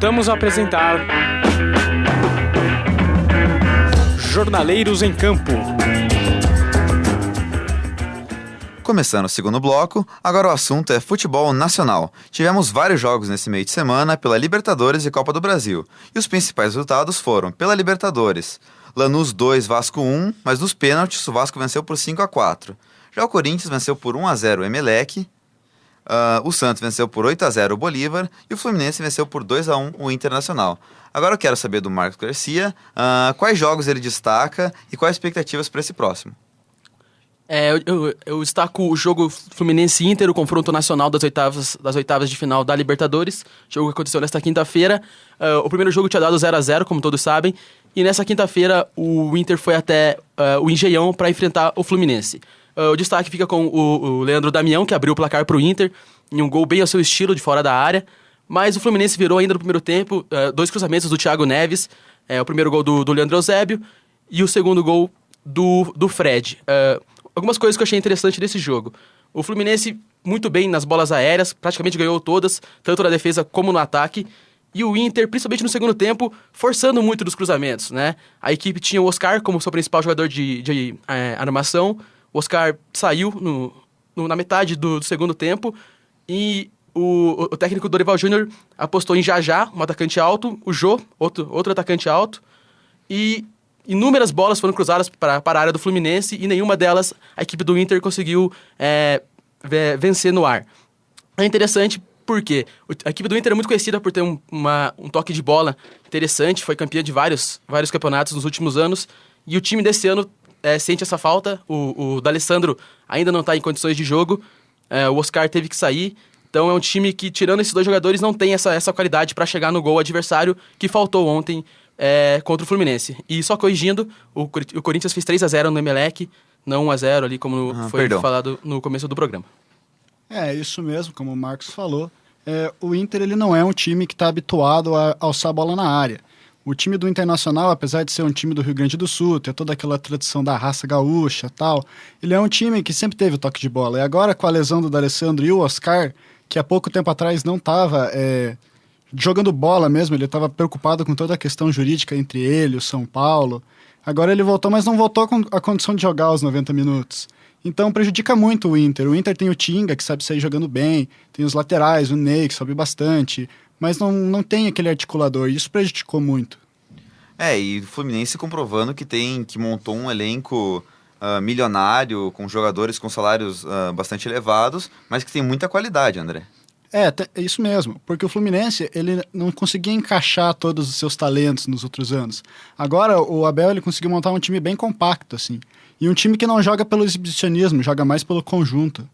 Voltamos a apresentar Jornaleiros em Campo. Começando o segundo bloco, agora o assunto é futebol nacional. Tivemos vários jogos nesse meio de semana pela Libertadores e Copa do Brasil. E os principais resultados foram, pela Libertadores, Lanús 2, Vasco 1, mas nos pênaltis o Vasco venceu por 5-4. Já o Corinthians venceu por 1-0 o Emelec, o Santos venceu por 8-0 o Bolívar e o Fluminense venceu por 2-1 o Internacional. Agora eu quero saber do Marcos Garcia quais jogos ele destaca e quais expectativas para esse próximo. Eu destaco o jogo Fluminense Inter, o confronto nacional das oitavas de final da Libertadores. O jogo que aconteceu nesta quinta-feira. O primeiro jogo tinha dado 0-0, como todos sabem. E nessa quinta-feira o Inter foi até o Engenhão para enfrentar o Fluminense. O destaque fica com o Leandro Damião, que abriu o placar para o Inter, em um gol bem ao seu estilo, de fora da área. Mas o Fluminense virou ainda no primeiro tempo, 2 cruzamentos do Thiago Neves, o primeiro gol do Leandro Eusébio e o segundo gol do Fred. Algumas coisas que eu achei interessante desse jogo. O Fluminense muito bem nas bolas aéreas, praticamente ganhou todas, tanto na defesa como no ataque. E o Inter, principalmente no segundo tempo, forçando muito dos cruzamentos, né? A equipe tinha o Oscar como seu principal jogador de armação. O Oscar saiu na metade do segundo tempo e o técnico Dorival Júnior apostou em Jajá, um atacante alto, o Jô, outro atacante alto, e inúmeras bolas foram cruzadas para a área do Fluminense e nenhuma delas a equipe do Inter conseguiu vencer no ar. É interessante porque a equipe do Inter é muito conhecida por ter um toque de bola interessante, foi campeã de vários campeonatos nos últimos anos, e o time desse ano sente essa falta. O D'Alessandro ainda não está em condições de jogo, o Oscar teve que sair, então é um time que, tirando esses dois jogadores, não tem essa qualidade para chegar no gol adversário que faltou ontem contra o Fluminense. E só corrigindo, o Corinthians fez 3-0 no Emelec, não 1-0 ali como foi falado no começo do programa. É isso mesmo, como o Marcos falou. O Inter ele não é um time que está habituado a alçar a bola na área. O time do Internacional, apesar de ser um time do Rio Grande do Sul, ter toda aquela tradição da raça gaúcha e tal, ele é um time que sempre teve o toque de bola. E agora, com a lesão do D'Alessandro e o Oscar, que há pouco tempo atrás não estava jogando bola mesmo, ele estava preocupado com toda a questão jurídica entre ele e o São Paulo. Agora ele voltou, mas não voltou com a condição de jogar os 90 minutos. Então prejudica muito o Inter. O Inter tem o Tinga, que sabe sair jogando bem, tem os laterais, o Ney, que sobe bastante, mas não tem aquele articulador, e isso prejudicou muito. E o Fluminense comprovando que montou um elenco milionário, com jogadores com salários bastante elevados, mas que tem muita qualidade, André. É isso mesmo, porque o Fluminense ele não conseguia encaixar todos os seus talentos nos outros anos. Agora o Abel ele conseguiu montar um time bem compacto, assim, e um time que não joga pelo exibicionismo, joga mais pelo conjunto.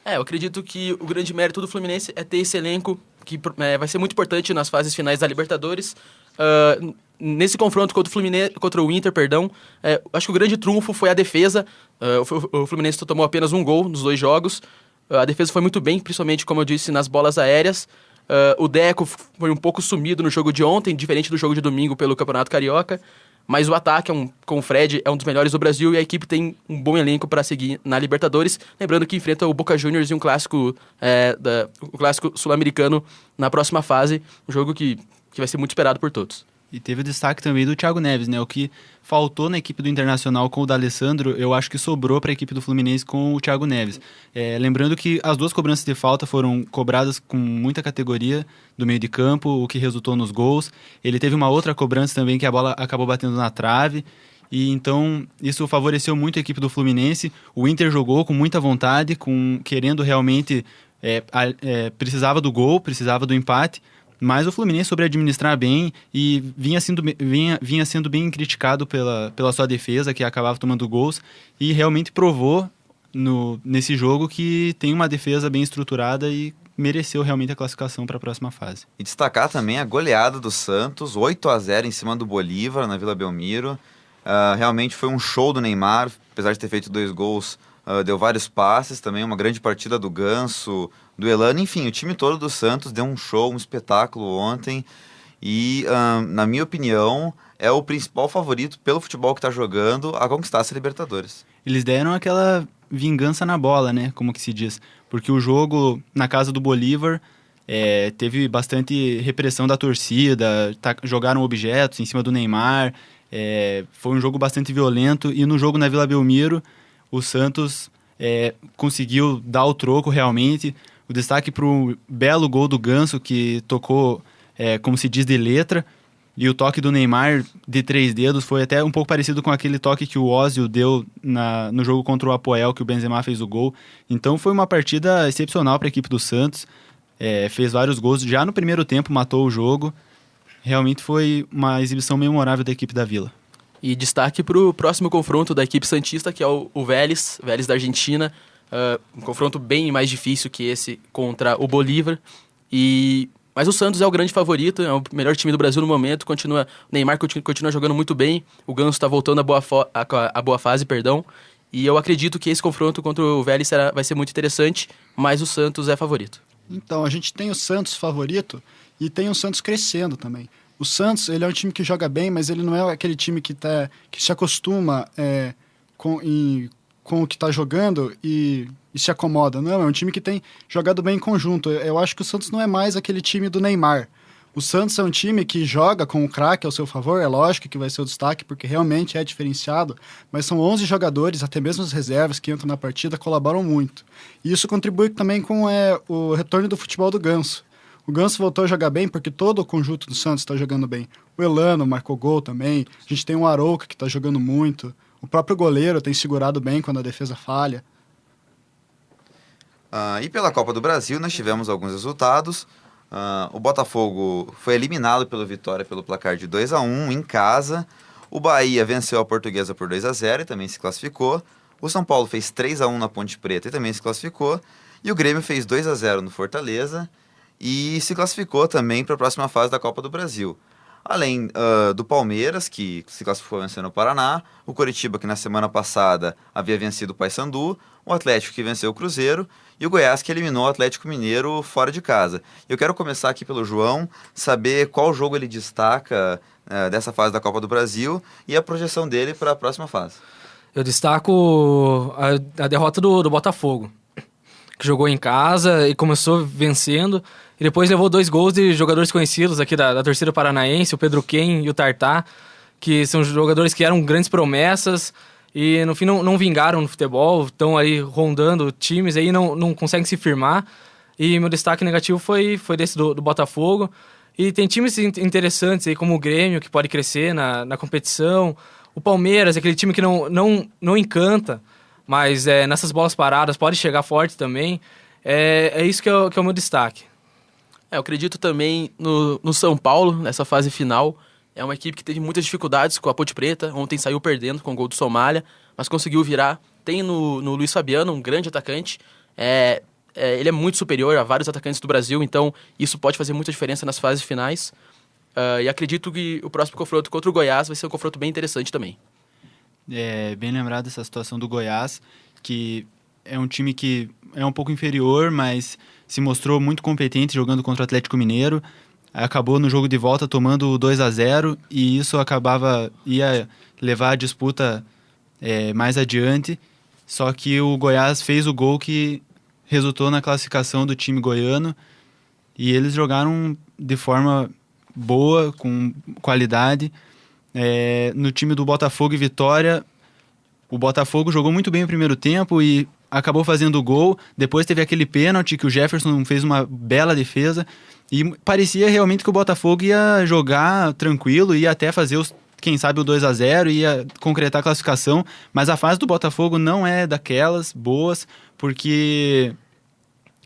Eu acredito que o grande mérito do Fluminense é ter esse elenco que vai ser muito importante nas fases finais da Libertadores. Nesse confronto contra o Inter, acho que o grande trunfo foi a defesa. O Fluminense tomou apenas um gol nos 2 jogos. A defesa foi muito bem, principalmente, como eu disse, nas bolas aéreas. O Deco foi um pouco sumido no jogo de ontem, diferente do jogo de domingo pelo Campeonato Carioca. Mas o ataque com o Fred é um dos melhores do Brasil e a equipe tem um bom elenco para seguir na Libertadores. Lembrando que enfrenta o Boca Juniors em um clássico, o clássico sul-americano na próxima fase. Um jogo que vai ser muito esperado por todos. E teve o destaque também do Thiago Neves, né? O que faltou na equipe do Internacional com o D'Alessandro, eu acho que sobrou para a equipe do Fluminense com o Thiago Neves. Lembrando que as 2 cobranças de falta foram cobradas com muita categoria do meio de campo, o que resultou nos gols. Ele teve uma outra cobrança também que a bola acabou batendo na trave. E então isso favoreceu muito a equipe do Fluminense. O Inter jogou com muita vontade, querendo realmente... precisava do gol, precisava do empate. Mas o Fluminense soube administrar bem e vinha sendo bem criticado pela sua defesa, que acabava tomando gols, e realmente provou nesse jogo que tem uma defesa bem estruturada e mereceu realmente a classificação para a próxima fase. E destacar também a goleada do Santos, 8-0 em cima do Bolívar, na Vila Belmiro. Realmente foi um show do Neymar, apesar de ter feito 2 gols, deu vários passes também, uma grande partida do Ganso, do Elano, enfim, o time todo do Santos deu um show, um espetáculo ontem e, na minha opinião, é o principal favorito pelo futebol que está jogando a conquistar essa Libertadores. Eles deram aquela vingança na bola, né, como que se diz, porque o jogo na casa do Bolívar Teve bastante repressão da torcida, jogaram objetos em cima do Neymar. Foi um jogo bastante violento, e no jogo na Vila Belmiro, o Santos conseguiu dar o troco realmente. O destaque para o belo gol do Ganso, que tocou, como se diz, de letra. E o toque do Neymar de 3 dedos foi até um pouco parecido com aquele toque que o Ozil deu no jogo contra o Apoel, que o Benzema fez o gol. Então foi uma partida excepcional para a equipe do Santos. Fez vários gols. Já no primeiro tempo matou o jogo. Realmente foi uma exibição memorável da equipe da Vila. E destaque para o próximo confronto da equipe santista, que é o Vélez da Argentina. Um confronto bem mais difícil que esse contra o Bolívar. Mas o Santos é o grande favorito, é o melhor time do Brasil no momento. O Neymar continua jogando muito bem. O Ganso está voltando à boa fase, perdão. E eu acredito que esse confronto contra o Vélez vai ser muito interessante, mas o Santos é favorito. Então, a gente tem o Santos favorito e tem o Santos crescendo também. O Santos, ele é um time que joga bem, mas ele não é aquele time que se acostuma com o que está jogando e se acomoda. Não, é um time que tem jogado bem em conjunto. Eu acho que o Santos não é mais aquele time do Neymar. O Santos é um time que joga com o craque ao seu favor, é lógico que vai ser o destaque, porque realmente é diferenciado, mas são 11 jogadores, até mesmo as reservas que entram na partida, colaboram muito. E isso contribui também com o retorno do futebol do Ganso. O Ganso voltou a jogar bem porque todo o conjunto do Santos está jogando bem. O Elano marcou gol também, a gente tem o Arouca que está jogando muito, o próprio goleiro tem segurado bem quando a defesa falha. E pela Copa do Brasil nós tivemos alguns resultados. O Botafogo foi eliminado pelo Vitória pelo placar de 2-1 em casa. O Bahia venceu a Portuguesa por 2-0 e também se classificou. O São Paulo fez 3-1 na Ponte Preta e também se classificou. E o Grêmio fez 2-0 no Fortaleza e se classificou também para a próxima fase da Copa do Brasil. Além do Palmeiras, que se classificou vencendo o Paraná, o Coritiba, que na semana passada havia vencido o Paysandu, o Atlético, que venceu o Cruzeiro, e o Goiás, que eliminou o Atlético Mineiro fora de casa. Eu quero começar aqui pelo João, saber qual jogo ele destaca dessa fase da Copa do Brasil e a projeção dele para a próxima fase. Eu destaco a derrota do Botafogo, que jogou em casa e começou vencendo, e depois levou 2 gols de jogadores conhecidos aqui da torcida paranaense, o Pedro Ken e o Tartá, que são jogadores que eram grandes promessas e no fim não vingaram no futebol, estão aí rondando times aí, não conseguem se firmar. E meu destaque negativo foi desse do Botafogo. E tem times interessantes aí, como o Grêmio, que pode crescer na competição. O Palmeiras, aquele time que não encanta, mas nessas bolas paradas pode chegar forte também. É isso que é o meu destaque. Eu acredito também no São Paulo, nessa fase final. É uma equipe que teve muitas dificuldades com a Ponte Preta. Ontem saiu perdendo com o gol do Somália, mas conseguiu virar. Tem no Luiz Fabiano, um grande atacante. Ele é muito superior a vários atacantes do Brasil, então isso pode fazer muita diferença nas fases finais. E acredito que o próximo confronto contra o Goiás vai ser um confronto bem interessante também. Bem lembrado essa situação do Goiás, que é um time que é um pouco inferior, mas se mostrou muito competente jogando contra o Atlético Mineiro. Acabou no jogo de volta tomando 2-0 e isso ia levar a disputa mais adiante. Só que o Goiás fez o gol que resultou na classificação do time goiano e eles jogaram de forma boa, com qualidade. No time do Botafogo e Vitória, o Botafogo jogou muito bem o primeiro tempo e acabou fazendo o gol. Depois teve aquele pênalti que o Jefferson fez uma bela defesa e parecia realmente que o Botafogo ia jogar tranquilo, ia até fazer quem sabe o 2-0, ia concretar a classificação, mas a fase do Botafogo não é daquelas boas, porque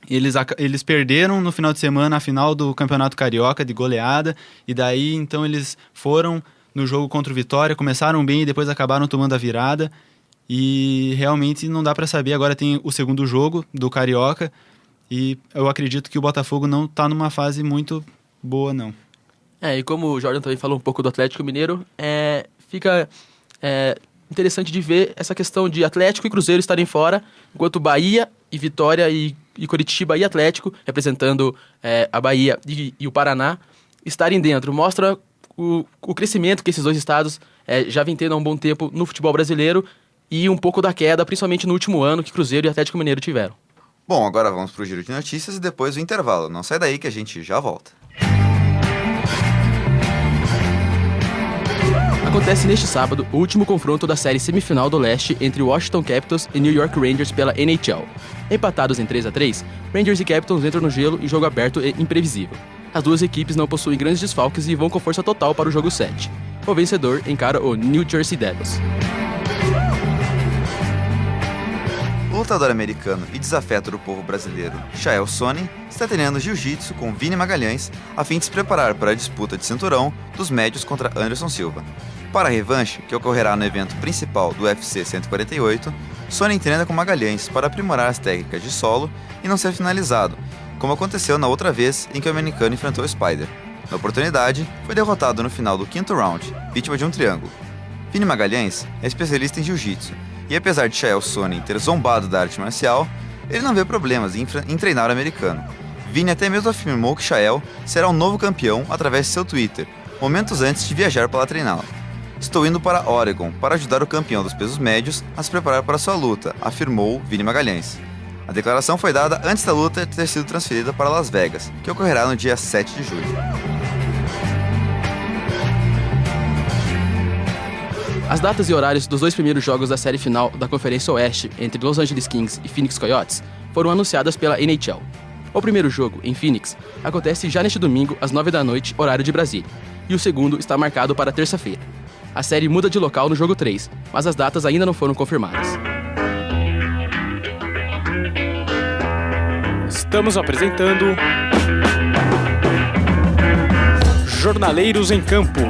eles perderam no final de semana a final do Campeonato Carioca de goleada, e daí então eles foram no jogo contra o Vitória, começaram bem e depois acabaram tomando a virada, e realmente não dá para saber. Agora tem o segundo jogo do Carioca, e eu acredito que o Botafogo não está numa fase muito boa, não. E como o Jordan também falou um pouco do Atlético Mineiro, fica interessante de ver essa questão de Atlético e Cruzeiro estarem fora, enquanto Bahia e Vitória e Coritiba e Atlético, representando a Bahia e o Paraná, estarem dentro. Mostra o crescimento que esses dois estados já vêm tendo há um bom tempo no futebol brasileiro e um pouco da queda, principalmente no último ano, que Cruzeiro e Atlético Mineiro tiveram. Bom, agora vamos pro giro de notícias e depois o intervalo. Não sai daí que a gente já volta. Acontece neste sábado o último confronto da série semifinal do leste entre Washington Capitals e New York Rangers pela NHL. Empatados em 3-3, Rangers e Capitals entram no gelo em jogo aberto e imprevisível. As duas equipes não possuem grandes desfalques e vão com força total para o jogo 7. O vencedor encara o New Jersey Devils. O lutador americano e desafeto do povo brasileiro, Chael Sonnen, está treinando jiu-jitsu com Vini Magalhães a fim de se preparar para a disputa de cinturão dos médios contra Anderson Silva. Para a revanche, que ocorrerá no evento principal do UFC 148, Sonnen treina com Magalhães para aprimorar as técnicas de solo e não ser finalizado, como aconteceu na outra vez em que o americano enfrentou o Spider. Na oportunidade, foi derrotado no final do 5º round, vítima de um triângulo. Vini Magalhães é especialista em jiu-jitsu, e apesar de Chael Sonnen ter zombado da arte marcial, ele não vê problemas em treinar o americano. Vini até mesmo afirmou que Chael será um novo campeão através de seu Twitter, momentos antes de viajar para treiná-lo. Estou indo para Oregon para ajudar o campeão dos pesos médios a se preparar para sua luta, afirmou Vini Magalhães. A declaração foi dada antes da luta ter sido transferida para Las Vegas, que ocorrerá no dia 7 de julho. As datas e horários dos dois primeiros jogos da série final da Conferência Oeste entre Los Angeles Kings e Phoenix Coyotes foram anunciadas pela NHL. O primeiro jogo, em Phoenix, acontece já neste domingo às 9 da noite, horário de Brasília, e o segundo está marcado para terça-feira. A série muda de local no jogo 3, mas as datas ainda não foram confirmadas. Estamos apresentando Jornaleiros em Campo.